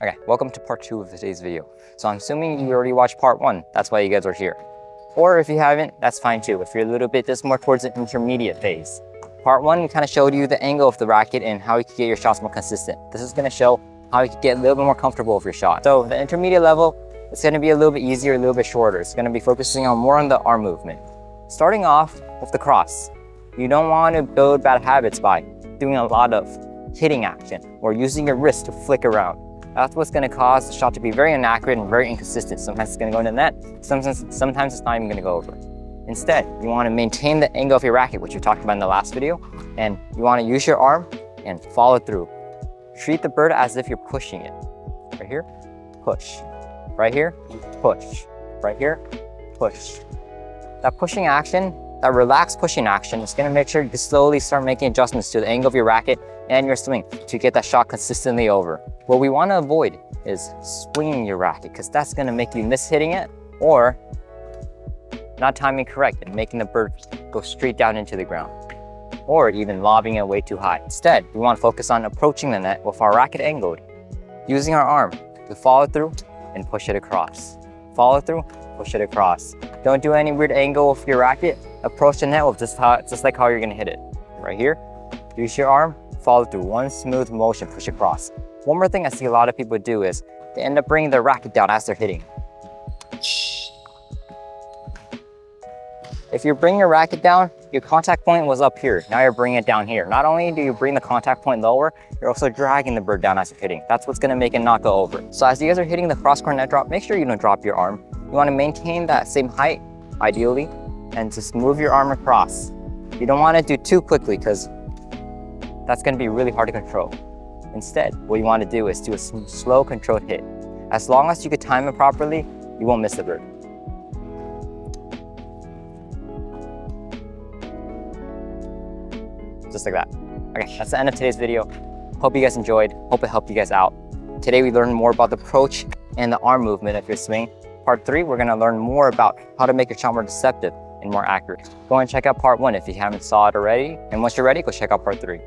Okay, welcome to part 2 of today's video. So I'm assuming you already watched part 1, that's why you guys are here. Or if you haven't, that's fine too, if you're a little bit more towards the intermediate phase. Part 1 kind of showed you the angle of the racket and how you can get your shots more consistent. This is going to show how you can get a little bit more comfortable with your shot. So the intermediate level, it's going to be a little bit easier, a little bit shorter. It's going to be focusing on more on the arm movement. Starting off with the cross. You don't want to build bad habits by doing a lot of hitting action or using your wrist to flick around. That's what's going to cause the shot to be very inaccurate and very inconsistent. Sometimes it's going to go into the net, sometimes it's not even going to go over. Instead, you want to maintain the angle of your racket, which we talked about in the last video, and you want to use your arm and follow through. Treat the bird as if you're pushing it. Right here, push. Right here, push. Right here, push. That pushing action, that relaxed pushing action is going to make sure you slowly start making adjustments to the angle of your racket and your swing to get that shot consistently over. What we want to avoid is swinging your racket, because that's going to make you miss hitting it or not timing correct and making the bird go straight down into the ground, or even lobbing it way too high. Instead, we want to focus on approaching the net with our racket angled, using our arm to follow through and push it across. Follow through, push it across. Don't do any weird angle with your racket. Approach the net with just like how you're going to hit it. Right here, use your arm, follow through, one smooth motion, push across. One more thing I see a lot of people do is they end up bringing their racket down as they're hitting. If you bring your racket down, your contact point was up here. Now you're bringing it down here. Not only do you bring the contact point lower, you're also dragging the bird down as you're hitting. That's what's gonna make it not go over. So as you guys are hitting the cross-court net drop, make sure you don't drop your arm. You wanna maintain that same height, ideally, and just move your arm across. You don't wanna do too quickly, because that's gonna be really hard to control. Instead, what you wanna do is do a slow, controlled hit. As long as you can time it properly, you won't miss the bird. Just like that. Okay, that's the end of today's video. Hope you guys enjoyed. Hope it helped you guys out. Today we learned more about the approach and the arm movement of your swing. Part 3, we're gonna learn more about how to make your shot more deceptive and more accurate. Go and check out part 1 if you haven't saw it already. And once you're ready, go check out part 3.